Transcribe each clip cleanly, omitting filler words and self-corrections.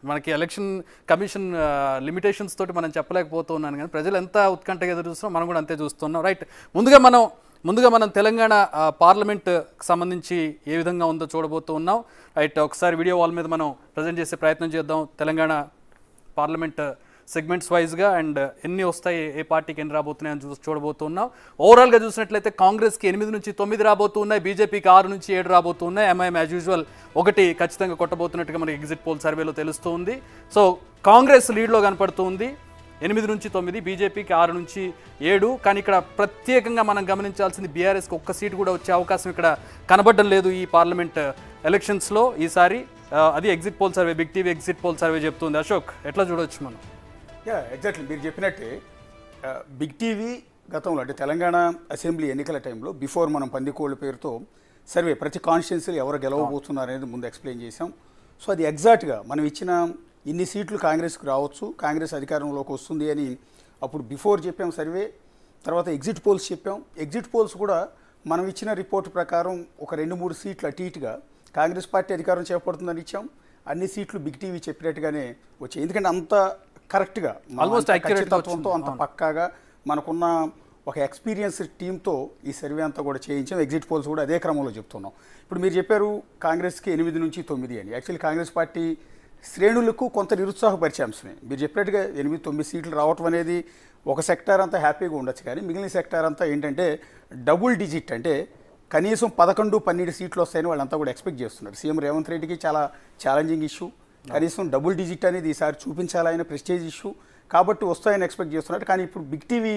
మనకి election commission limitations తోటి మనం చెప్పలేకపోతున్నాను, కానీ ప్రజలు ఎంత ఉత్కంఠగా ఎదురు చూస్తున్నాం మనం కూడా అంతే చూస్తున్నాం. రైట్, ముందుగా మనం తెలంగాణ పార్లమెంట్ సంబంధించి ఏ విధంగా ఉందో చూడబోతూ ఉన్నాం. రైట్, ఒకసారి వీడియో వాల్ మీద మనం ప్రజెంట్ చేసే ప్రయత్నం చేద్దాం. తెలంగాణ పార్లమెంట్ సెగ్మెంట్స్ వైజ్గా అండ్ ఎన్ని వస్తాయి, ఏ పార్టీకి ఎన్ని రాబోతున్నాయని చూడబోతున్నాం. ఓవరాల్గా చూసినట్లయితే కాంగ్రెస్కి 8 నుంచి 9 రాబోతున్నాయి, బీజేపీకి 6 నుంచి 7 రాబోతున్నాయి. ఎంఐఎం యాజ్ యూజువల్ 1 ఖచ్చితంగా కొట్టబోతున్నట్టుగా మనకి ఎగ్జిట్ పోల్ సర్వేలో తెలుస్తూ ఉంది. సో కాంగ్రెస్ లీడ్లో కనపడుతుంది 8 నుంచి 9, బీజేపీకి 6 నుంచి 7. కానీ ఇక్కడ ప్రత్యేకంగా మనం గమనించాల్సింది బీఆర్ఎస్కి ఒక్క సీటు కూడా వచ్చే అవకాశం ఇక్కడ కనబడడం లేదు ఈ పార్లమెంట్ ఎలక్షన్స్లో ఈసారి. అది exit poll survey, big TV exit poll survey చెప్తుంది. అశోక్, ఎట్లా చూడవచ్చు మనం? ఎగ్జాక్ట్లీ మీరు చెప్పినట్టే బిగ్ టీవీ గతంలో అంటే తెలంగాణ అసెంబ్లీ ఎన్నికల టైంలో బిఫోర్ మనం పందికోళ్ళ పేరుతో సర్వే ప్రతి కాన్స్టిట్యున్సీలు ఎవరు గెలవబోతున్నారు అనేది ముందు ఎక్స్ప్లెయిన్ చేసాం. సో అది ఎగ్జాక్ట్గా మనం ఇచ్చిన ఇన్ని సీట్లు కాంగ్రెస్కి రావచ్చు, కాంగ్రెస్ అధికారంలోకి వస్తుంది అని అప్పుడు బిఫోర్ చెప్పాం సర్వే. తర్వాత ఎగ్జిట్ పోల్స్ చెప్పాం. ఎగ్జిట్ పోల్స్ కూడా మనం ఇచ్చిన రిపోర్ట్ ప్రకారం ఒక 2-3 సీట్లు అటు ఇటుగా కాంగ్రెస్ పార్టీ అధికారం చేపడుతుందని ఇచ్చాం. అన్ని సీట్లు బిగ్ టీవీ చెప్పినట్టుగానే వచ్చాయి. ఎందుకంటే అంత కరెక్ట్గా ఆల్మోస్ట్ ఖచ్చితత్వంతో అంత పక్కాగా మనకున్న ఒక ఎక్స్పీరియన్స్డ్ టీంతో ఈ సర్వే అంతా కూడా చేయించాం. ఎగ్జిట్ పోల్స్ కూడా అదే క్రమంలో చెప్తున్నాం. ఇప్పుడు మీరు చెప్పారు కాంగ్రెస్కి 8 నుంచి 9 అని. యాక్చువల్లీ కాంగ్రెస్ పార్టీ శ్రేణులకు కొంత నిరుత్సాహపరిచే అంశమే. మీరు చెప్పినట్టుగా 8-9 సీట్లు రావటం అనేది ఒక సెక్టార్ అంతా హ్యాపీగా ఉండొచ్చు, కానీ మిగిలిన సెక్టార్ అంతా ఏంటంటే డబుల్ డిజిట్ అంటే కనీసం 11-12 సీట్లు వస్తాయని వాళ్ళంతా కూడా ఎక్స్పెక్ట్ చేస్తున్నారు. సీఎం రేవంత్ రెడ్డికి చాలా ఛాలెంజింగ్ ఇష్యూ, కనీసం డబుల్ డిజిట్ అనేది ఈసారి చూపించాలని ప్రెస్టేజ్ ఇష్యూ కాబట్టి వస్తాయని ఎక్స్పెక్ట్ చేస్తున్నారు. కానీ ఇప్పుడు బిగ్ టీవీ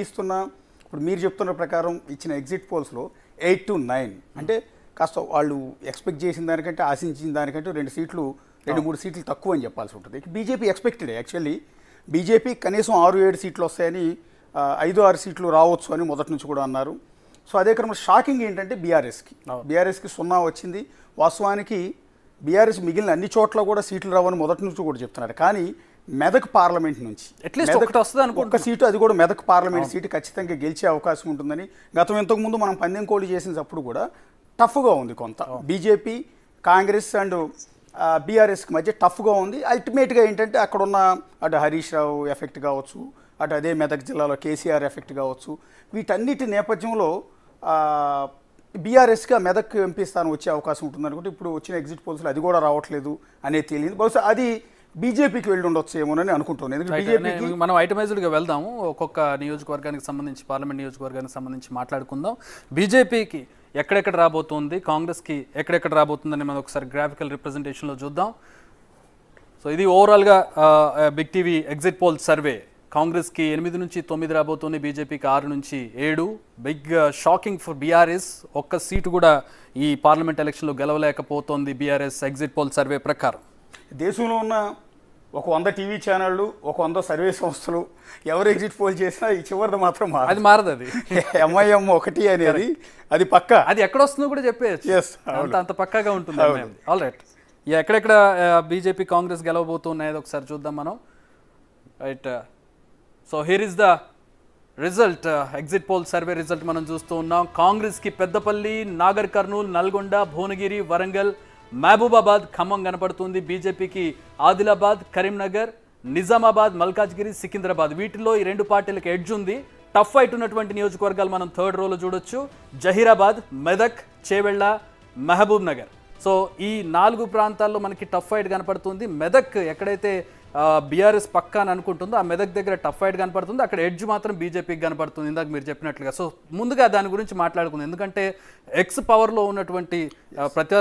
ఇప్పుడు మీరు చెప్తున్న ప్రకారం ఇచ్చిన ఎగ్జిట్ పోల్స్లో 8-9 అంటే కాస్త వాళ్ళు ఎక్స్పెక్ట్ చేసిన దానికంటే ఆశించిన దానికంటే 2-3 సీట్లు తక్కువ అని చెప్పాల్సి ఉంటుంది. బీజేపీ ఎక్స్పెక్టెడ్ యాక్చువల్లీ బీజేపీ కనీసం 6-7 సీట్లు వస్తాయని, 5-6 సీట్లు రావచ్చు అని మొదటి నుంచి కూడా అన్నారు. సో అదే క్రమంలో షాకింగ్ ఏంటంటే బీఆర్ఎస్కి 0 వచ్చింది. వాస్తవానికి బీఆర్ఎస్ మిగిలిన అన్ని చోట్ల కూడా సీట్లు రావని మొదటి నుంచి కూడా చెప్తున్నారు. కానీ మెదక్ పార్లమెంట్ నుంచి ఒక్క సీటు, అది కూడా మెదక్ పార్లమెంట్ సీటు ఖచ్చితంగా గెలిచే అవకాశం ఉంటుందని గతం ఇంతకుముందు మనం పందెం కోడి చేసినప్పుడు కూడా టఫ్గా ఉంది. కొంత బీజేపీ, కాంగ్రెస్ అండ్ బీఆర్ఎస్కి మధ్య టఫ్గా ఉంది. అల్టిమేట్గా ఏంటంటే అక్కడున్న అటు హరీష్ రావు ఎఫెక్ట్ కావచ్చు, అటు అదే మెదక్ జిల్లాలో కేసీఆర్ ఎఫెక్ట్ కావచ్చు, వీటన్నిటి నేపథ్యంలో బీఆర్ఎస్కి ఆ మెదక్ ఎంపీ స్థానం వచ్చే అవకాశం ఉంటుంది అనుకుంటే ఇప్పుడు వచ్చిన ఎగ్జిట్ పోల్స్లో అది కూడా రావట్లేదు అనేది తెలియదు. బహుశా అది బీజేపీకి వెళ్ళి ఉండొచ్చు ఏమోనని అనుకుంటున్నాను. ఎందుకంటే బీజేపీకి మనం ఐటమైజ్డ్గా వెళ్దాము, ఒక్కొక్క నియోజకవర్గానికి సంబంధించి, పార్లమెంట్ నియోజకవర్గానికి సంబంధించి మాట్లాడుకుందాం. బీజేపీకి ఎక్కడెక్కడ రాబోతుంది, కాంగ్రెస్కి ఎక్కడెక్కడ రాబోతుందని మనం ఒకసారి గ్రాఫికల్ రిప్రజెంటేషన్లో చూద్దాం. సో ఇది ఓవరాల్గా big TV exit poll survey. కాంగ్రెస్కి 8 నుంచి 9 రాబోతుంది, బీజేపీకి 6 నుంచి 7. బిగ్ షాకింగ్ ఫర్ బీఆర్ఎస్, ఒక్క సీటు కూడా ఈ పార్లమెంట్ ఎలక్షన్లో గెలవలేకపోతోంది బీఆర్ఎస్ ఎగ్జిట్ పోల్ సర్వే ప్రకారం. దేశంలో ఉన్న ఒక 100 టీవీ ఛానళ్ళు, ఒక 100 సర్వే సంస్థలు ఎవరు ఎగ్జిట్ పోల్ చేసినా ఈ చివరిది మాత్రం అది మారదు. అది ఎంఐఎం 1 అనేది అది పక్కా, అది ఎక్కడ వస్తుందో కూడా చెప్పేయచ్చు. అంత పక్కాగా ఉంటుంది. ఆల్ రైట్, ఎక్కడెక్కడ బీజేపీ కాంగ్రెస్ గెలవబోతున్నాయో ఒకసారి చూద్దాం మనం. Right, so here is the result, exit poll survey result మనం చూస్తూ ఉన్నాం. కాంగ్రెస్కి పెద్దపల్లి, నాగర్ కర్నూల్, నల్గొండ, భువనగిరి, వరంగల్, మహబూబాబాద్, ఖమ్మం కనపడుతుంది. బీజేపీకి ఆదిలాబాద్, కరీంనగర్, నిజామాబాద్, మల్కాజ్గిరి, సికింద్రాబాద్, వీటిల్లో ఈ 2 పార్టీలకు ఎడ్జ్ ఉంది. టఫ్ ఫైట్ ఉన్నటువంటి నియోజకవర్గాలు మనం 3rd రోలో చూడొచ్చు. జహీరాబాద్, మెదక్, చేవెళ్ళ, మహబూబ్ నగర్. సో ఈ 4 ప్రాంతాల్లో మనకి టఫ్ ఫైట్ కనపడుతుంది. మెదక్ ఎక్కడైతే బీఆర్ఎస్ పక్కా అని అనుకుంటుందో ఆ మెదక్ దగ్గర టఫ్ ఫైట్ కనపడుతుంది, అక్కడ ఎడ్జ్ మాత్రం బీజేపీకి కనపడుతుంది ఇందాక మీరు చెప్పినట్లుగా. సో ముందుగా దాని గురించి మాట్లాడుకుందాం. ఎందుకంటే ఎక్స్ పవర్లో ఉన్నటువంటి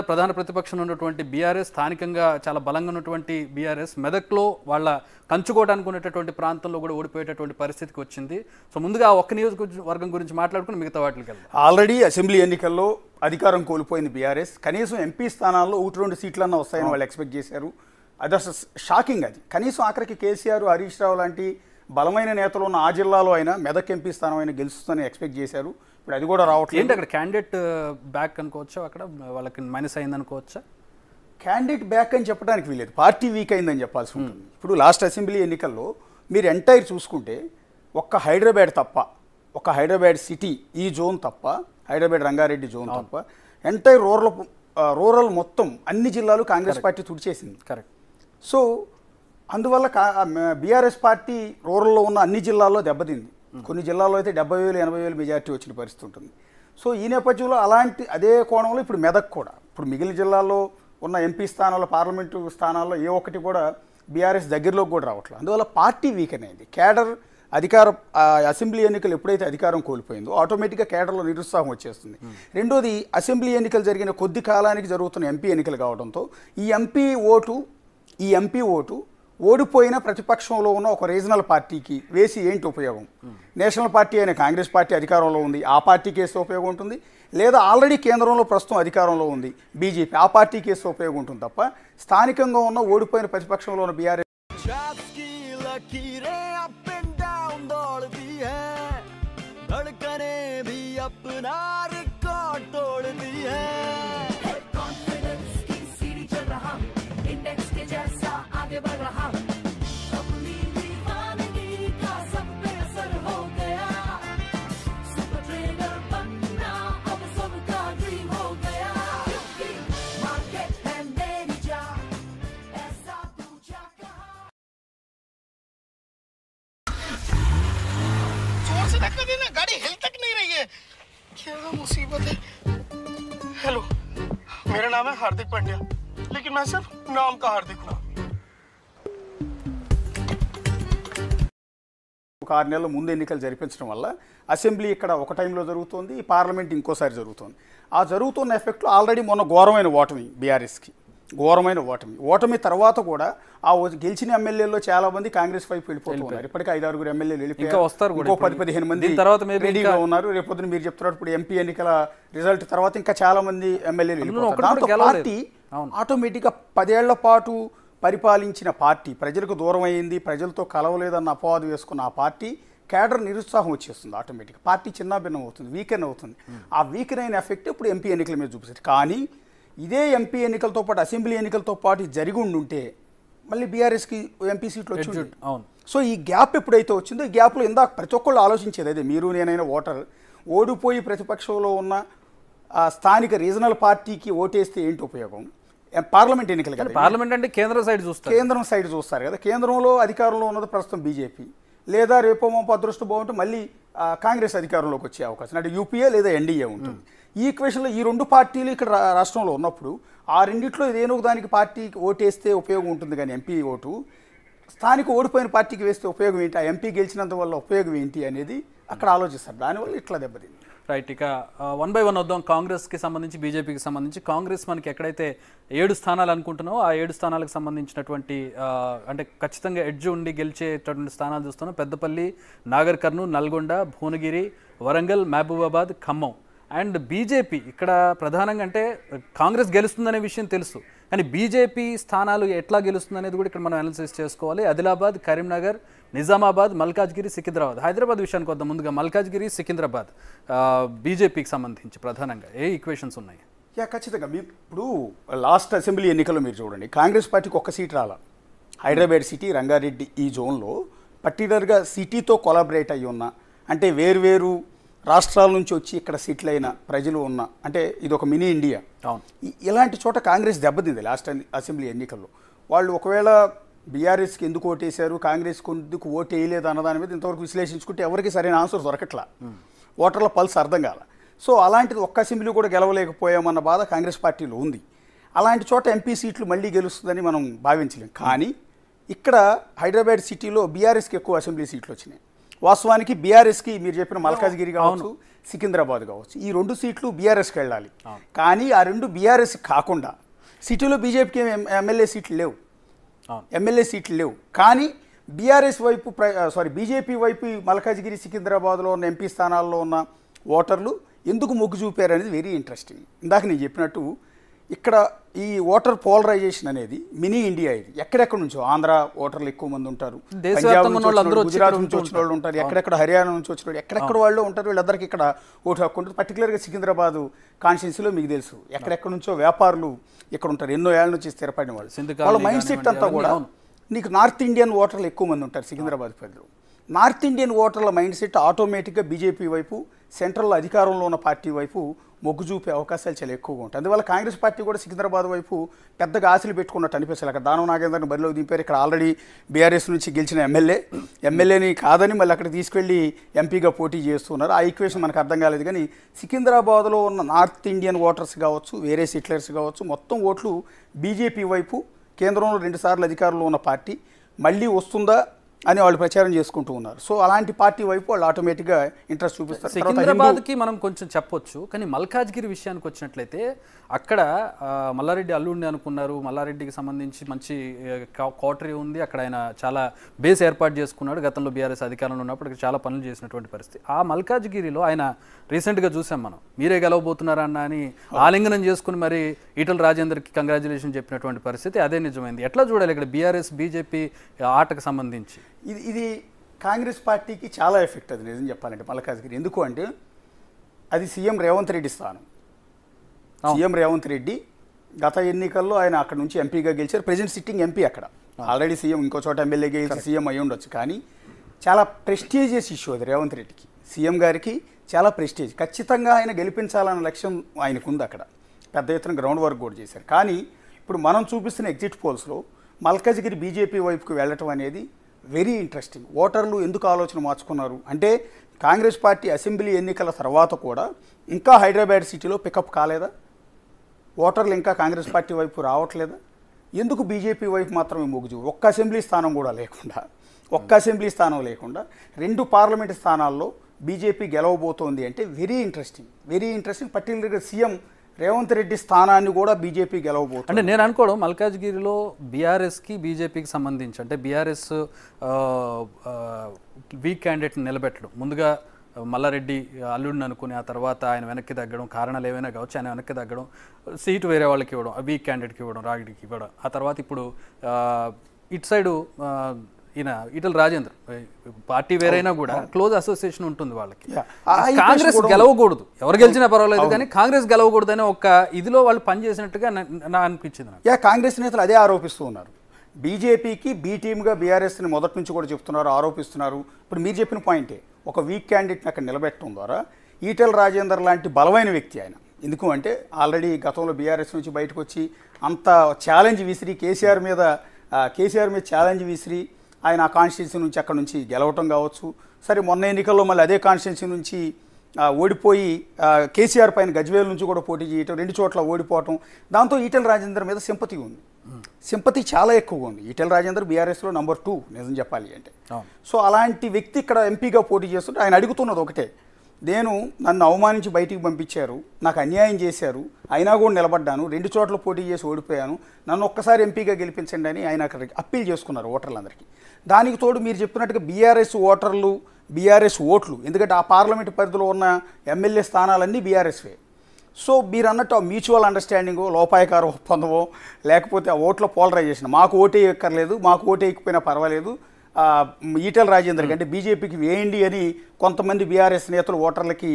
ప్రధాన ప్రతిపక్షం ఉన్నటువంటి బీఆర్ఎస్, స్థానికంగా చాలా బలంగా ఉన్నటువంటి బీఆర్ఎస్ మెదక్లో వాళ్ళ కంచుకోవడానికి ఉన్నటువంటి ప్రాంతంలో కూడా ఓడిపోయేటటువంటి పరిస్థితికి వచ్చింది. సో ముందుగా ఒక్క నియోజకవర్గం గురించి మాట్లాడుకుని మిగతా వాటికి వెళ్దాం. ఆల్రెడీ అసెంబ్లీ ఎన్నికల్లో అధికారం కోల్పోయింది బీఆర్ఎస్. కనీసం ఎంపీ స్థానాల్లో 1-2 సీట్లన్నా వస్తాయని వాళ్ళు ఎక్స్పెక్ట్ చేశారు. అది అసలు షాకింగ్. అది కనీసం ఆఖరికి కేసీఆర్, హరీష్ రావు లాంటి బలమైన నేతలు ఉన్న ఆ జిల్లాలో అయినా మెదక్ ఎంపీ స్థానం అయినా గెలుస్తుందని ఎక్స్పెక్ట్ చేశారు. ఇప్పుడు అది కూడా రావట్లేదు. ఏంటి అక్కడ క్యాండిడేట్ బ్యాక్ అనుకోవచ్చా, అక్కడ వాళ్ళకి మైనస్ అయింది అనుకోవచ్చా? క్యాండిడేట్ బ్యాక్ అని చెప్పడానికి వీలేదు, పార్టీ వీక్ అయిందని చెప్పాల్సి ఉంటుంది. ఇప్పుడు లాస్ట్ అసెంబ్లీ ఎన్నికల్లో మీరు ఎంటైర్ చూసుకుంటే ఒక్క హైదరాబాద్ తప్ప, ఒక హైదరాబాద్ సిటీ ఈ జోన్ తప్ప, హైదరాబాద్ రంగారెడ్డి జోన్ తప్ప ఎంటైర్ రూరల్ మొత్తం అన్ని జిల్లాలు కాంగ్రెస్ పార్టీ తుడిచేసింది. కరెక్ట్. సో అందువల్ల బీఆర్ఎస్ పార్టీ రూరల్లో ఉన్న అన్ని జిల్లాల్లో దెబ్బతింది. కొన్ని జిల్లాల్లో అయితే 70,000 80,000 మెజార్టీ వచ్చిన పరిస్థితి ఉంటుంది. సో ఈ నేపథ్యంలో అదే కోణంలో ఇప్పుడు మెదక్ కూడా, ఇప్పుడు మిగిలిన జిల్లాల్లో ఉన్న ఎంపీ స్థానాల్లో, పార్లమెంటు స్థానాల్లో ఏ ఒక్కటి కూడా బీఆర్ఎస్ దగ్గరలోకి కూడా రావట్లేదు. అందువల్ల పార్టీ వీకెన్ అయింది. కేడర్ అసెంబ్లీ ఎన్నికలు ఎప్పుడైతే అధికారం కోల్పోయిందో ఆటోమేటిక్గా కేడర్లో నిరుత్సాహం వచ్చేస్తుంది. రెండోది, అసెంబ్లీ ఎన్నికలు జరిగిన కొద్ది కాలానికి జరుగుతున్న ఎంపీ ఎన్నికలు కావడంతో ఈ ఎంపీ ఓటు ఓడిపోయిన ప్రతిపక్షంలో ఉన్న ఒక రీజనల్ పార్టీకి వేసి ఏంటి ఉపయోగం? నేషనల్ పార్టీ అయిన కాంగ్రెస్ పార్టీ అధికారంలో ఉంది, ఆ పార్టీకి వేస్తే ఉపయోగం ఉంటుంది. లేదా ఆల్రెడీ కేంద్రంలో ప్రస్తుతం అధికారంలో ఉంది బీజేపీ, ఆ పార్టీకి వేస్తే ఉపయోగం ఉంటుంది తప్ప స్థానికంగా ఉన్న ఓడిపోయిన ప్రతిపక్షంలో ఉన్న బీఆర్ఎస్ गाड़ी हिल तक नहीं रही है, क्या मुसीबत है। हेलो, मेरा नाम है हार्दिक पांड्या, लेकिन मैं सिर्फ नाम का हार्दिक हूँ। ఒక 6 నెలల ముందు ఎన్నికలు జరిపించడం వల్ల అసెంబ్లీ ఇక్కడ ఒక టైంలో జరుగుతుంది, పార్లమెంట్ ఇంకోసారి జరుగుతుంది. ఆ జరుగుతున్న ఎఫెక్ట్లో ఆల్రెడీ మొన్న ఘోరమైన ఓటమి బీఆర్ఎస్కి, ఘోరమైన ఓటమి తర్వాత కూడా ఆ గెలిచిన ఎమ్మెల్యేలో చాలా మంది కాంగ్రెస్ వైపు వెళ్ళిపోతున్నారు. ఇప్పటికే 5-6 ఎమ్మెల్యేలు వెళ్ళిపోయారు, ఇంకో 10-15 మంది రెడీగా ఉన్నారు. రేపొద్దున మీరు చెప్తున్నారు ఇప్పుడు ఎంపీ ఎన్నికల రిజల్ట్ తర్వాత ఇంకా చాలా మంది ఎమ్మెల్యేలు వెళ్ళిపోతారు. దాంతో పార్టీ ఆటోమేటిక్గా 10 ఏళ్ల పాటు పరిపాలించిన పార్టీ ప్రజలకు దూరం అయింది, ప్రజలతో కలవలేదన్న అపవాదు వేసుకున్న ఆ పార్టీ కేడర్ నిరుత్సాహం వచ్చేస్తుంది. ఆటోమేటిక్గా పార్టీ చిన్నాభిన్నం అవుతుంది, వీకెన్ అవుతుంది. ఆ వీకెన్ అయిన ఎఫెక్ట్ ఇప్పుడు ఎంపీ ఎన్నికల మీద చూపిస్తుంది. కానీ ఇదే ఎంపీ ఎన్నికలతో పాటు అసెంబ్లీ ఎన్నికలతో పాటు జరిగి ఉండుంటే మళ్ళీ బీఆర్ఎస్కి ఎంపీ సీట్లు వచ్చింది. సో ఈ గ్యాప్ ఎప్పుడైతే వచ్చిందో ఈ గ్యాప్లో ఇందాక ప్రతి ఒక్కళ్ళు ఆలోచించేది అదే, మీరు నేనైనా ఓటర్ ఓడిపోయి ప్రతిపక్షంలో ఉన్న స్థానిక రీజనల్ పార్టీకి ఓటేస్తే ఏంటి ఉపయోగం? పార్లమెంట్ ఎన్నికలు కదా, పార్లమెంట్ అంటే కేంద్రం సైడ్ చూస్తారు కదా. కేంద్రంలో అధికారంలో ఉన్నది ప్రస్తుతం బీజేపీ, లేదా రేపో మా అదృష్టం బాగుంటే మళ్ళీ కాంగ్రెస్ అధికారంలోకి వచ్చే అవకాశం, అంటే యూపీఏ లేదా ఎన్డీఏ ఉంటుంది. ఈ ఈక్వేషన్లో ఈ 2 పార్టీలు ఇక్కడ రాష్ట్రంలో ఉన్నప్పుడు ఆ రెండిట్లో ఏదో దానికి పార్టీకి ఓటేస్తే ఉపయోగం ఉంటుంది. కానీ ఎంపీ ఓటు స్థానిక ఓడిపోయిన పార్టీకి వేస్తే ఉపయోగం ఏంటి, ఆ ఎంపీ గెలిచినందువల్ల ఉపయోగం ఏంటి అనేది అక్కడ ఆలోచిస్తారు. దానివల్ల ఇట్లా దెబ్బతింది. రైట్, ఇక 1 by 1 వద్దాం. కాంగ్రెస్కి సంబంధించి, బీజేపీకి సంబంధించి. కాంగ్రెస్ మనకి ఎక్కడైతే 7 స్థానాలు అనుకుంటున్నామో ఆ 7 స్థానాలకు సంబంధించినటువంటి అంటే ఖచ్చితంగా ఎడ్జ్ ఉండి గెలిచేటటువంటి స్థానాలు చూస్తున్నాం. పెద్దపల్లి, నాగర్ కర్నూల్, నల్గొండ, భువనగిరి, వరంగల్, మహబూబాబాద్, ఖమ్మం. అండ్ బీజేపీ ఇక్కడ ప్రధానంగా, అంటే కాంగ్రెస్ గెలుస్తుందనే విషయం తెలుసు, కానీ బీజేపీ స్థానాలు ఎట్లా గెలుస్తుంది అనేది కూడా ఇక్కడ మనం అనాలిసిస్ చేసుకోవాలి. ఆదిలాబాద్, కరీంనగర్, నిజామాబాద్, మల్కాజ్గిరి, సికింద్రాబాద్. హైదరాబాద్ విషయానికి వద్దాం. ముందుగా మల్కాజ్గిరి, సికింద్రాబాద్ బీజేపీకి సంబంధించి ప్రధానంగా ఏ ఈక్వేషన్స్ ఉన్నాయి? ఖచ్చితంగా మీరు ఇప్పుడు లాస్ట్ అసెంబ్లీ ఎన్నికల్లో మీరు చూడండి, కాంగ్రెస్ పార్టీకి 1 సీట్ రాలా. హైదరాబాద్ సిటీ, రంగారెడ్డి ఈ జోన్లో పర్టికులర్గా సిటీతో కొలాబరేట్ అయ్యి ఉన్న, అంటే వేరు రాష్ట్రాల నుంచి వచ్చి ఇక్కడ సెటిల్ అయిన ప్రజలు ఉన్న, అంటే ఇది ఒక మినీ ఇండియా. ఇలాంటి చోట కాంగ్రెస్ దెబ్బతింది లాస్ట్ అసెంబ్లీ ఎన్నికల్లో. వాళ్ళు ఒకవేళ బీఆర్ఎస్కి ఎందుకు ఓటేశారు, కాంగ్రెస్కి ఎందుకు ఓటు వేయలేదు అన్న దాని మీద ఇంతవరకు విశ్లేషించుకుంటే ఎవరికి సరైన ఆన్సర్ దొరకట్లా, ఓటర్ల పల్స్ అర్థం కాల. సో అలాంటిది 1 అసెంబ్లీ కూడా గెలవలేకపోయామన్న బాధ కాంగ్రెస్ పార్టీలో ఉంది. అలాంటి చోట ఎంపీ సీట్లు మళ్ళీ గెలుస్తుందని మనం భావించలేం. కానీ ఇక్కడ హైదరాబాద్ సిటీలో బీఆర్ఎస్కి ఎక్కువ అసెంబ్లీ సీట్లు వచ్చినాయి. వాస్తవానికి బీఆర్ఎస్కి మీరు చెప్పిన మల్కాజ్గిరి కావచ్చు, సికింద్రాబాద్ కావచ్చు, ఈ 2 సీట్లు బీఆర్ఎస్కి వెళ్ళాలి. కానీ ఆ 2 బీఆర్ఎస్ కాకుండా సిటీలో బీజేపీకి ఎమ్మెల్యే సీట్లు లేవు. కానీ బీఆర్ఎస్ వైపు బీజేపీ వైపు మల్కాజ్గిరి, సికింద్రాబాద్లో ఉన్న ఎంపీ స్థానాల్లో ఉన్న ఓటర్లు ఎందుకు మొగ్గు చూపారు అనేది వెరీ ఇంట్రెస్టింగ్. ఇందాక నేను చెప్పినట్టు ఇక్కడ ఈ ఓటర్ పోలరైజేషన్ అనేది మినీ ఇండియా. ఇది ఎక్కడెక్కడ నుంచో ఆంధ్ర ఓటర్లు ఎక్కువ మంది ఉంటారు, పంజాబ్ నుంచి, గుజరాత్ నుంచి వచ్చిన వాళ్ళు ఉంటారు, ఎక్కడెక్కడ హర్యానా నుంచి వచ్చిన వాళ్ళు, ఎక్కడెక్కడ వాళ్ళు ఉంటారు. వీళ్ళందరికీ ఇక్కడ ఓటు హక్కు ఉంటుంది. పర్టికులర్గా సికింద్రాబాద్ కాన్స్టిట్యున్సీలో మీకు తెలుసు ఎక్కడెక్కడ నుంచో వ్యాపారులు ఇక్కడ ఉంటారు, ఎన్నో ఏళ్ళ నుంచి స్థిరపడిన వాళ్ళు. వాళ్ళ మైండ్ సెట్ అంతా కూడా నీకు నార్త్ ఇండియన్ ఓటర్లు ఎక్కువ మంది ఉంటారు సికింద్రాబాద్ పరిధిలో. నార్త్ ఇండియన్ ఓటర్ల మైండ్ సెట్ ఆటోమేటిక్గా బీజేపీ వైపు, సెంట్రల్లో అధికారంలో ఉన్న పార్టీ వైపు మొగ్గు చూపే అవకాశాలు చాలా ఎక్కువగా ఉంటాయి. అందువల్ల కాంగ్రెస్ పార్టీ కూడా సికింద్రాబాద్ వైపు పెద్దగా ఆశలు పెట్టుకున్నట్టు అనిపిస్తుంది. అక్కడ దానం నాగేందర్ని బరిలోకి దింపారు. ఇక్కడ ఆల్రెడీ బీఆర్ఎస్ నుంచి గెలిచిన ఎమ్మెల్యేని కాదని మళ్ళీ అక్కడ తీసుకెళ్ళి ఎంపీగా పోటీ చేస్తున్నారు. ఆ ఈక్వేషన్ మనకు అర్థం కాలేదు. కానీ సికింద్రాబాద్లో ఉన్న నార్త్ ఇండియన్ ఓటర్స్ కావచ్చు, వేరే సెటిలర్స్ కావచ్చు, మొత్తం ఓట్లు బీజేపీ వైపు, కేంద్రంలో 2 సార్లు అధికారంలో ఉన్న పార్టీ మళ్ళీ వస్తుందా అని వాళ్ళు ప్రచారం చేసుకుంటూ ఉన్నారు. సో అలాంటి పార్టీ వైపు వాళ్ళు ఆటోమేటిక్గా ఇంట్రెస్ట్ చూపిస్తారు. సికింద్రాబాద్కి మనం కొంచెం చెప్పొచ్చు, కానీ మల్కాజ్గిరి విషయానికి వచ్చినట్లయితే అక్కడ మల్లారెడ్డి అల్లుడిని అనుకున్నారు. మల్లారెడ్డికి సంబంధించి మంచి కోటరీ ఉంది. అక్కడ ఆయన చాలా బేస్ ఏర్పాటు చేసుకున్నాడు. గతంలో బీఆర్ఎస్ అధికారంలో ఉన్నప్పుడు చాలా పనులు చేసినటువంటి పరిస్థితి. ఆ మల్కాజ్గిరిలో ఆయన రీసెంట్గా చూసాం మనం, మీరే గెలవబోతున్నారన్న అని ఆలింగనం చేసుకుని మరి ఈటల రాజేందర్కి కంగ్రాచులేషన్ చెప్పినటువంటి పరిస్థితి. అదే నిజమైంది. ఎట్లా చూడాలి ఇక్కడ బీఆర్ఎస్ బీజేపీ ఆటకు సంబంధించి? ఇది కాంగ్రెస్ పార్టీకి చాలా ఎఫెక్ట్ అది నిజం చెప్పాలంటే మల్కాజ్గిరి. ఎందుకు అంటే అది సీఎం రేవంత్ రెడ్డి స్థానం. సీఎం రేవంత్ రెడ్డి గత ఎన్నికల్లో ఆయన అక్కడ నుంచి ఎంపీగా గెలిచారు. ప్రెజెంట్ సిట్టింగ్ ఎంపీ అక్కడ. ఆల్రెడీ సీఎం ఇంకో చోట ఎమ్మెల్యేగా గెలిచి సీఎం అయి ఉండొచ్చు. కానీ చాలా ప్రెస్టీజియస్ ఇష్యూ అది రేవంత్ రెడ్డికి. సీఎం గారికి చాలా ప్రెస్టీజ్. ఖచ్చితంగా ఆయన గెలిపించాలన్న లక్ష్యం ఆయనకు ఉంది. అక్కడ పెద్ద ఎత్తున గ్రౌండ్ వర్క్ కూడా చేశారు. కానీ ఇప్పుడు మనం చూపిస్తున్న ఎగ్జిట్ పోల్స్లో మల్కాజ్గిరి బీజేపీ వైపుకు వెళ్ళటం అనేది వెరీ ఇంట్రెస్టింగ్. ఓటర్లు ఎందుకు ఆలోచన మార్చుకున్నారు అంటే కాంగ్రెస్ పార్టీ అసెంబ్లీ ఎన్నికల తర్వాత కూడా ఇంకా హైదరాబాద్ సిటీలో పికప్ కాలేదా? ఓటర్లు ఇంకా కాంగ్రెస్ పార్టీ వైపు రావట్లేదా? ఎందుకు బీజేపీ వైపు మాత్రమే మొగ్గు? ఒక్క అసెంబ్లీ స్థానం కూడా లేకుండా, 2 పార్లమెంటు స్థానాల్లో బీజేపీ గెలవబోతోంది అంటే వెరీ ఇంట్రెస్టింగ్. పర్టికులర్గా సీఎం రేవంత్ రెడ్డి స్థానాన్ని కూడా బీజేపీ గెలవబోతుంది. అంటే నేను అనుకోవడం మల్కాజ్గిరిలో బీఆర్ఎస్కి బీజేపీకి సంబంధించి అంటే బీఆర్ఎస్ వీక్ క్యాండిడేట్ని నిలబెట్టడం, ముందుగా మల్లారెడ్డి అల్లుడిని అనుకుని ఆ తర్వాత ఆయన వెనక్కి తగ్గడం, కారణాలు ఏమైనా కావచ్చు, ఆయన వెనక్కి తగ్గడం, సీటు వేరే వాళ్ళకి ఇవ్వడం, వీక్ క్యాండిడేట్కి ఇవ్వడం, రాగిడికి ఇవ్వడం, ఆ తర్వాత ఇప్పుడు ఇటు సైడు ఈయన ఈటల రాజేందర్ పార్టీ వేరైనా కూడా క్లోజ్ అసోసియేషన్ ఉంటుంది వాళ్ళకి. కాంగ్రెస్ గెలవకూడదు, ఎవరు గెలిచినా పర్వాలేదు కానీ కాంగ్రెస్ గెలవకూడదు అనే ఒక ఇదిలో వాళ్ళు పనిచేసినట్టుగా నా అనిపించింది. కాంగ్రెస్ నేతలు అదే ఆరోపిస్తూ ఉన్నారు. బీజేపీకి బీ టీమ్గా బీఆర్ఎస్ని మొదటి నుంచి కూడా చెప్తున్నారు, ఆరోపిస్తున్నారు. ఇప్పుడు మీరు చెప్పిన పాయింటే, ఒక వీక్ క్యాండిడేట్ని అక్కడ నిలబెట్టడం ద్వారా ఈటల రాజేందర్ లాంటి బలమైన వ్యక్తి ఆయన. ఎందుకు అంటే ఆల్రెడీ గతంలో బీఆర్ఎస్ నుంచి బయటకు వచ్చి అంత ఛాలెంజ్ విసిరి కేసీఆర్ మీద ఛాలెంజ్ విసిరి ఆయన ఆ కాన్స్టిట్యున్సీ నుంచి అక్కడ నుంచి గెలవటం కావచ్చు. సరే మొన్న ఎన్నికల్లో మళ్ళీ అదే కాన్స్టిట్యున్సీ నుంచి ఓడిపోయి కేసీఆర్ పైన గజ్వేల్ నుంచి కూడా పోటీ చేయటం, 2 చోట్ల ఓడిపోవటం, దాంతో ఈటల రాజేందర్ మీద సింపతి ఉంది. సింపతి చాలా ఎక్కువగా ఉంది. ఈటల రాజేందర్ బీఆర్ఎస్లో నంబర్ 2 నిజం చెప్పాలి అంటే. సో అలాంటి వ్యక్తి ఇక్కడ ఎంపీగా పోటీ చేస్తుంటే ఆయన అడుగుతున్నది ఒకటే, నన్ను అవమానించి బయటికి పంపించారు, నాకు అన్యాయం చేశారు, అయినా కూడా నిలబడ్డాను, 2 చోట్ల పోటీ చేసి ఓడిపోయాను, నన్ను ఒక్కసారి ఎంపీగా గెలిపించండి అని ఆయన అక్కడ అప్పీల్ చేసుకున్నారు ఓటర్లందరికీ. దానికి తోడు మీరు చెప్పినట్టుగా బీఆర్ఎస్ ఓటర్లు, బీఆర్ఎస్ ఓట్లు, ఎందుకంటే ఆ పార్లమెంటు పరిధిలో ఉన్న ఎమ్మెల్యే స్థానాలన్నీ బీఆర్ఎస్వే. సో మీరు అన్నట్టు మ్యూచువల్ అండర్స్టాండింగో, లోపాయకార ఒప్పందమో, లేకపోతే ఆ ఓట్ల పోలరైజేషన్, మాకు ఓటే ఎక్కర్లేదు, మాకు ఓటే ఎక్కిపోయినా పర్వాలేదు, ఈటల రాజేందర్ అంటే బీజేపీకి వేయండి అని కొంతమంది బీఆర్ఎస్ నేతలు ఓటర్లకి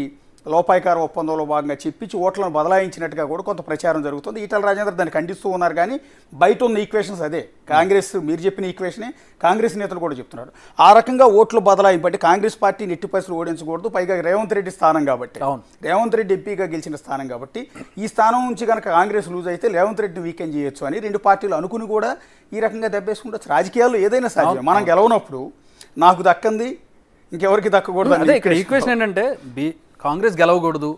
లోపాయకార ఒప్పందంలో భాగంగా చెప్పించి ఓట్లను బదలాయించినట్టుగా కూడా కొంత ప్రచారం జరుగుతుంది. ఈటల రాజేందర్ దాన్ని ఖండిస్తూ ఉన్నారు. కానీ బయట ఉన్న ఈక్వేషన్స్ అదే, కాంగ్రెస్ మీరు చెప్పిన ఈక్వేషనే కాంగ్రెస్ నేతలు కూడా చెప్తున్నారు. ఆ రకంగా ఓట్లు బదలాయింపు అంటే కాంగ్రెస్ పార్టీని ఎట్టి పరిస్థితులు ఓడించకూడదు, పైగా రేవంత్ రెడ్డి స్థానం కాబట్టి, రేవంత్ రెడ్డి ఎంపీగా గెలిచిన స్థానం కాబట్టి ఈ స్థానం నుంచి కనుక కాంగ్రెస్ లూజ్ అయితే రేవంత్ రెడ్డిని వీకెండ్ చేయొచ్చు అని 2 పార్టీలు అనుకుని కూడా ఈ రకంగా దెబ్బేసుకుంటే రాజకీయాల్లో ఏదైనా సాధ్యం. మనం గెలవనప్పుడు నాకు దక్కంది ఇంకెవరికి దక్కకూడదు. అదే ఇక్కడ ఈక్వేషన్ ఏంటంటే కాంగ్రెస్ గెలవకూడదు,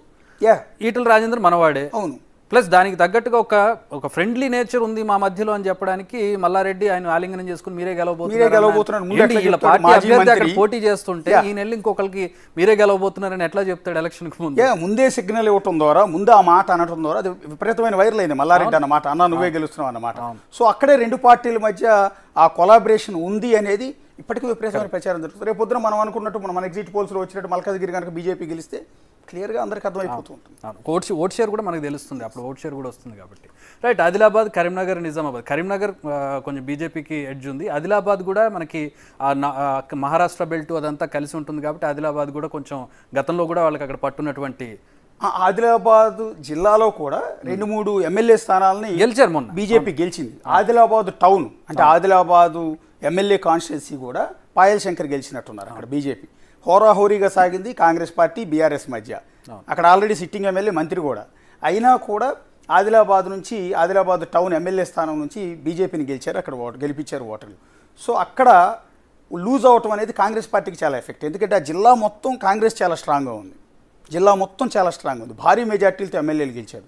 ఈటల రాజేందర్ మనవాడే, అవును, ప్లస్ దానికి తగ్గట్టుగా ఒక ఫ్రెండ్లీ నేచర్ ఉంది మా మధ్యలో అని చెప్పడానికి మల్లారెడ్డి ఆయన ఆలింగనం చేసుకుని మీరే గెలవబోతున్నారు పోటీ చేస్తుంటే ఈ నెల ఇంకొకరికి మీరే గెలవబోతున్నారని ఎట్లా చెప్తాడు ఎలక్షన్ కి ముందు? ముందే సిగ్నల్ ఇవ్వటం ద్వారా, ముందు ఆ మాట అనటం ద్వారా అది విపరీతమైన వైరల్ అయింది. మల్లారెడ్డి అన్నమాట, అన్న నువ్వే గెలుస్తున్నావు అన్నమాట. సో అక్కడే 2 పార్టీల మధ్య ఆ కొలాబరేషన్ ఉంది అనేది ఇప్పటికీ విపరీతమైన ప్రచారం జరుగుతుంది. రేపు పొద్దున మనం అనుకున్నట్టు మన ఎగ్జిట్ పోల్స్లో వచ్చినట్టు మల్కాజ్గిరి కనుక బీజేపీ గెలిస్తే క్లియర్గా అందరికీ అర్థమైపోతూ ఉంటుంది. ఓట్ షేర్ కూడా మనకు తెలుస్తుంది, అప్పుడు ఓట్ షేర్ కూడా వస్తుంది కాబట్టి. రైట్, ఆదిలాబాద్, కరీంనగర్, నిజామాబాద్. కరీంనగర్ కొంచెం బీజేపీకి ఎడ్జ్ ఉంది. ఆదిలాబాద్ కూడా మనకి మహారాష్ట్ర బెల్ట్ అదంతా కలిసి ఉంటుంది కాబట్టి ఆదిలాబాద్ కూడా కొంచెం గతంలో కూడా వాళ్ళకి అక్కడ పట్టున్నటువంటి. ఆదిలాబాద్ జిల్లాలో కూడా 2-3 ఎమ్మెల్యే స్థానాలని గెలిచారు మొన్న, బీజేపీ గెలిచింది. ఆదిలాబాద్ టౌన్ అంటే ఆదిలాబాదు ఎమ్మెల్యే కాన్స్టిట్యున్సీ కూడా పాయల్ శంకర్ గెలిచినట్టున్నారు అక్కడ బీజేపీ. హోరాహోరీగా సాగింది కాంగ్రెస్ పార్టీ బీఆర్ఎస్ మధ్య. అక్కడ ఆల్రెడీ సిట్టింగ్ ఎమ్మెల్యే మంత్రి కూడా అయినా కూడా ఆదిలాబాద్ టౌన్ ఎమ్మెల్యే స్థానం నుంచి బీజేపీని గెలిచారు, అక్కడ గెలిపించారు ఓటర్లు. సో అక్కడ లూజ్ అవటం అనేది కాంగ్రెస్ పార్టీకి చాలా ఎఫెక్ట్. ఎందుకంటే ఆ జిల్లా మొత్తం కాంగ్రెస్ చాలా స్ట్రాంగ్గా ఉంది, భారీ మెజార్టీలతో ఎమ్మెల్యేలు గెలిచారు.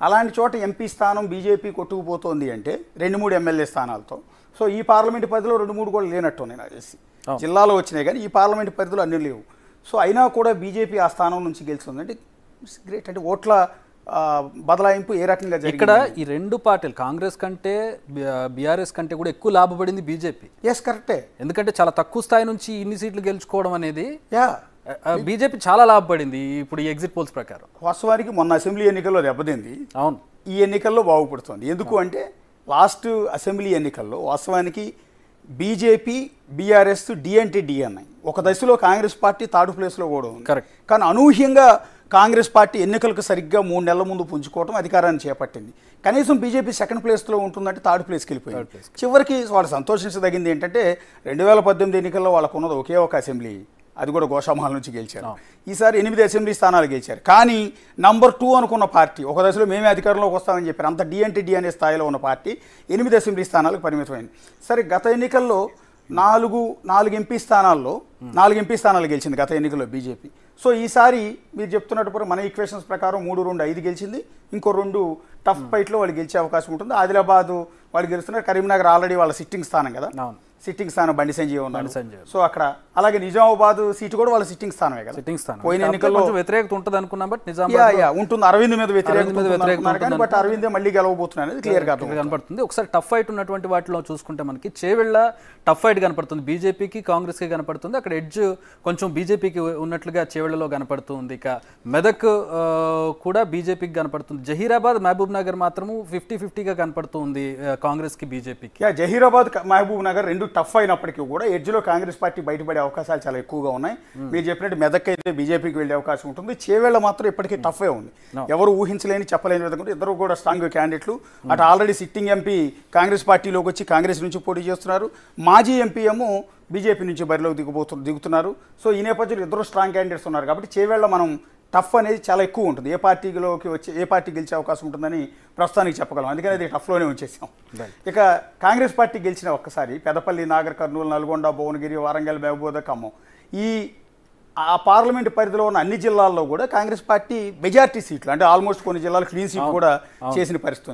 అలాంటి చోట ఎంపీ స్థానం బీజేపీ కొట్టుకుపోతోంది అంటే 2-3 ఎమ్మెల్యే స్థానాలతో. సో ఈ పార్లమెంటు పరిధిలో 2-3 కూడా లేనట్టు ఉన్నాయి నాకు తెలిసి. జిల్లాలో వచ్చినాయి కానీ ఈ పార్లమెంటు పరిధిలో అన్నీ లేవు. సో అయినా కూడా బీజేపీ ఆ స్థానం నుంచి గెలుస్తుంది అంటే ఇట్స్ గ్రేట్. అంటే ఓట్ల బదలాయింపు ఏ రకంగా ఇక్కడ ఈ రెండు పార్టీలు కాంగ్రెస్ కంటే బీఆర్ఎస్ కంటే కూడా ఎక్కువ లాభపడింది బీజేపీ. ఎస్ కరెక్టే, ఎందుకంటే చాలా తక్కువ స్థాయి నుంచి ఇన్ని సీట్లు గెలుచుకోవడం అనేది బీజేపీ చాలా లాభపడింది ఇప్పుడు ఈ ఎగ్జిట్ పోల్స్ ప్రకారం. వాస్తవానికి మొన్న అసెంబ్లీ ఎన్నికల్లో దెబ్బతింది, అవును ఈ ఎన్నికల్లో బాగుపడుతుంది. ఎందుకు అంటే లాస్ట్ అసెంబ్లీ ఎన్నికల్లో వాస్తవానికి బీజేపీ బీఆర్ఎస్ డిఎన్ఐ ఒక దశలో కాంగ్రెస్ పార్టీ థర్డ్ ప్లేస్లో కూడా ఉంది. కరెక్ట్. కానీ అనూహ్యంగా కాంగ్రెస్ పార్టీ ఎన్నికలకు సరిగ్గా 3 నెలల ముందు పుంజుకోవడం అధికారాన్ని చేపట్టింది. కనీసం బీజేపీ సెకండ్ ప్లేస్లో ఉంటుందంటే థర్డ్ ప్లేస్కి వెళ్ళిపోయింది. చివరికి వాళ్ళు సంతోషించదగింది ఏంటంటే 2018 ఎన్నికల్లో వాళ్ళకు ఉన్నది ఒకే ఒక అసెంబ్లీ, అది కూడా గోషామహల్ నుంచి గెలిచారు. ఈసారి 8 అసెంబ్లీ స్థానాలు గెలిచారు. కానీ నంబర్ 2 అనుకున్న పార్టీ ఒక దశలో మేమే అధికారంలోకి వస్తామని చెప్పారు. అంత డిఎన్టీ అనే స్థాయిలో ఉన్న పార్టీ 8 అసెంబ్లీ స్థానాలకు పరిమితమైంది. సరే గత ఎన్నికల్లో 4 ఎంపీ స్థానాల్లో 4 ఎంపీ స్థానాలు గెలిచింది గత ఎన్నికల్లో బీజేపీ. సో ఈసారి మీరు చెప్తున్నట్టు మన ఈక్వేషన్స్ ప్రకారం 3-2-5 గెలిచింది. ఇంకో 2 టఫ్ ఫైట్లో వాళ్ళు గెలిచే అవకాశం ఉంటుంది. ఆదిలాబాద్ వాళ్ళు గెలుస్తున్నారు. కరీంనగర్ ఆల్రెడీ వాళ్ళ సిట్టింగ్ స్థానం కదా, సిట్టింగ్ స్థానం బండి సంజయ్ ఉన్నారు. సో అక్కడ అలాగే నిజామాబాద్ సీటు కూడా వాళ్ళ సిట్టింగ్ స్థానమే కదా. సిట్టింగ్ స్థానం పోయిన ఎన్నికల్లో వ్యతిరేకత ఉంటుంది అనుకున్నాం, బట్ ఉంటుంది అరవింద్ మీద వ్యతిరేకత, బట్ అరవిందే మళ్ళీ గెలవబోతున్నాయి క్లియర్ గా కనపడుతుంది. ఒకసారి టఫ్ ఫైట్ ఉన్నటువంటి వాటిలో చూసుకుంటే మనకి చేవెళ్ళ టఫ్ ఫైట్ కనపడుతుంది, బీజేపీకి కాంగ్రెస్కి కనపడుతుంది. అక్కడ ఎడ్జ్ కొంచెం బీజేపీకి ఉన్నట్లుగా చేవెళ్లలో కనపడుతుంది. ఇక మెదక్ కూడా బీజేపీకి కనపడుతుంది. జహీరాబాద్ మహబూబ్ నగర్ మాత్రము 50-50గా కనపడుతుంది కాంగ్రెస్కి బీజేపీకి. జహీరాబాద్ మహబూబ్ నగర్ రెండు టఫ్ అయినప్పటికీ కూడా ఎడ్జ్లో కాంగ్రెస్ పార్టీ బయటపడే అవకాశాలు చాలా ఎక్కువగా ఉన్నాయి. మీరు చెప్పినట్టు మెదక్ అయితే బీజేపీకి వెళ్ళే అవకాశం ఉంటుంది. చేవేళ్ల మాత్రం ఇప్పటికీ టఫే ఉంది. ఎవరు ఊహించలేని చెప్పలేని విధంగా ఇద్దరు కూడా స్ట్రాంగ్ క్యాండిడేట్లు. అటు ఆల్రెడీ సిట్టింగ్ ఎంపీ కాంగ్రెస్ పార్టీలోకి వచ్చి కాంగ్రెస్ నుంచి పోటీ చేస్తున్నారు. మాజీ ఎంపీ ఏమో బీజేపీ నుంచి బరిలోకి దిగుతున్నారు. సో ఈ నేపథ్యంలో ఇద్దరు స్ట్రాంగ్ క్యాండిడేట్స్ ఉన్నారు కాబట్టి చేవేళ్ల మనం టఫ్ అనేది చాలా ఎక్కువ ఉంటుంది. ఏ పార్టీ గెలిచే అవకాశం ఉంటుందని ప్రస్తుతానికి చెప్పగలం. అందుకని అది టఫ్లోనే ఉంచేసాం. ఇక కాంగ్రెస్ పార్టీ గెలిచిన ఒక్కసారి పెదపల్లి, నాగర్ కర్నూలు, నల్గొండ, భువనగిరి, వరంగల్, మహబూబ్, ఖమ్మం ఆ పార్లమెంటు పరిధిలో ఉన్న అన్ని జిల్లాల్లో కూడా కాంగ్రెస్ పార్టీ మెజార్టీ సీట్లు అంటే ఆల్మోస్ట్ కొన్ని జిల్లాలు క్లీన్ సీట్ కూడా చేసిన పరిస్థితి.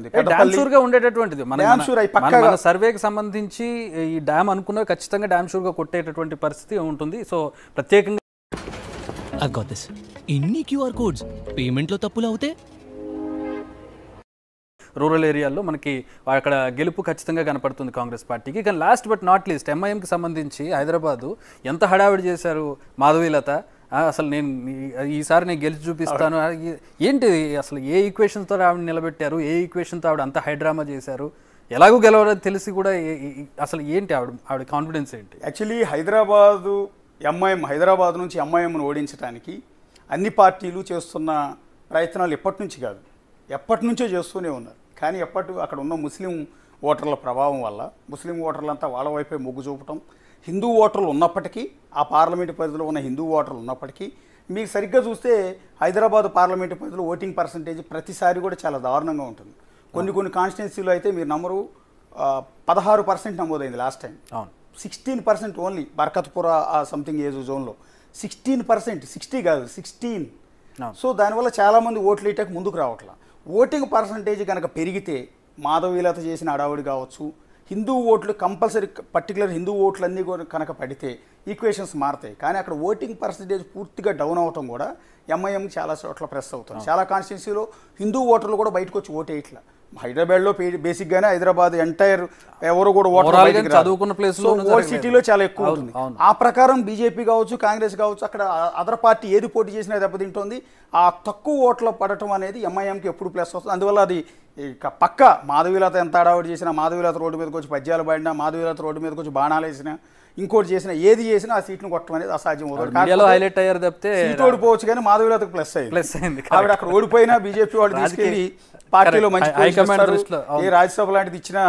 ఉండేటటువంటిది మన సర్వేకి సంబంధించి ఈ డ్యామ్ అనుకున్న ఖచ్చితంగా డ్యామ్ షూర్ గా కొట్టేటటువంటి పరిస్థితి ఉంటుంది. సో ప్రత్యేకంగా ఎన్ని క్యూఆర్ కోడ్స్ పేమెంట్లో తప్పులు అవుతే రూరల్ ఏరియాల్లో మనకి అక్కడ గెలుపు ఖచ్చితంగా కనపడుతుంది కాంగ్రెస్ పార్టీకి. కానీ లాస్ట్ బట్ నాట్ లీస్ట్ ఎంఐఎంకి సంబంధించి హైదరాబాదు ఎంత హడావిడి చేశారు మాధవీలత. అసలు ఈసారి నేను గెలిచి చూపిస్తాను ఏంటి, అసలు ఏ ఈక్వేషన్తో ఆవిడ నిలబెట్టారు, ఏ ఈక్వేషన్తో ఆవిడ అంత హైడ్రామా చేశారు, ఎలాగో గెలవడం తెలిసి కూడా అసలు ఏంటి ఆవిడ కాన్ఫిడెన్స్ ఏంటి? యాక్చువల్లీ హైదరాబాద్ నుంచి ఎంఐఎంను ఓడించడానికి అన్ని పార్టీలు చేస్తున్న ప్రయత్నాలు ఎప్పటి నుంచి కాదు, ఎప్పటి నుంచో చేస్తూనే ఉన్నారు. కానీ అక్కడ ఉన్న ముస్లిం ఓటర్ల ప్రభావం వల్ల ముస్లిం ఓటర్లంతా వాళ్ళ వైపే మొగ్గు చూపటం, హిందూ ఓటర్లు ఉన్నప్పటికీ ఆ పార్లమెంటు పరిధిలో ఉన్న హిందూ ఓటర్లు ఉన్నప్పటికీ మీకు సరిగ్గా చూస్తే హైదరాబాద్ పార్లమెంటు పరిధిలో ఓటింగ్ పర్సంటేజ్ ప్రతిసారి కూడా చాలా దారుణంగా ఉంటుంది. కొన్ని కాన్స్టిట్యున్సీలో అయితే మీరు నమ్మరు 16% నమోదైంది last time. 16% only Barkatpura something age జోన్లో 16%, 60 కాదు 16. సో దానివల్ల చాలామంది ఓట్లు వేయటానికి ముందుకు రావట్లా. ఓటింగ్ పర్సంటేజ్ కనుక పెరిగితే మాధవీలత చేసిన అడావుడి కావచ్చు, హిందూ ఓట్లు కంపల్సరీ పర్టికులర్ హిందూ ఓట్లన్నీ కూడా కనుక పడితే ఈక్వేషన్స్ మారుతాయి. కానీ అక్కడ ఓటింగ్ పర్సంటేజ్ పూర్తిగా డౌన్ అవటం కూడా ఎంఐఎంకి చాలా చోట్ల ప్రెస్ అవుతుంది. చాలా కాన్స్టిట్యున్సీలో హిందూ ఓటర్లు కూడా బయటకు వచ్చి ఓటేయట్లా. హైదరాబాద్లో బేసిక్గానే హైదరాబాద్ ఎంటైర్ ఎవరు కూడా చదువుకున్న ప్లేస్ ఓల్డ్ సిటీలో చాలా ఎక్కువ ఉంటుంది. ఆ ప్రకారం బీజేపీ కావచ్చు, కాంగ్రెస్ కావచ్చు, అక్కడ అదర్ పార్టీ ఏది పోటీ చేసినా దెబ్బతింటుంది. ఆ తక్కువ ఓట్ల పడటం అనేది ఎంఐఎంకి ఎప్పుడు ప్లస్ వస్తుంది. అందువల్ల అది పక్క మాధవీలత ఎంత అడావిడి చేసినా, మాధవీలత రోడ్డు మీదకి వచ్చి పద్యాలు పాడినా, మాధవీలత రోడ్డు మీదకి వచ్చి బాణాలు వేసినా, ఇంకోటి చేసినా, ఏది చేసినా ఆ సీట్ను కొట్టడం అనేది అసాధ్యం అవుతుంది. సీట్ ఓడిపోవచ్చు కానీ మాధవీలతకు ప్లస్ అయింది. ఆవిడ అక్కడ ఓడిపోయినా బీజేపీ వాళ్ళు తీసుకెళ్ళి పార్టీలో మంచి రాజ్యసభ లాంటిది ఇచ్చినా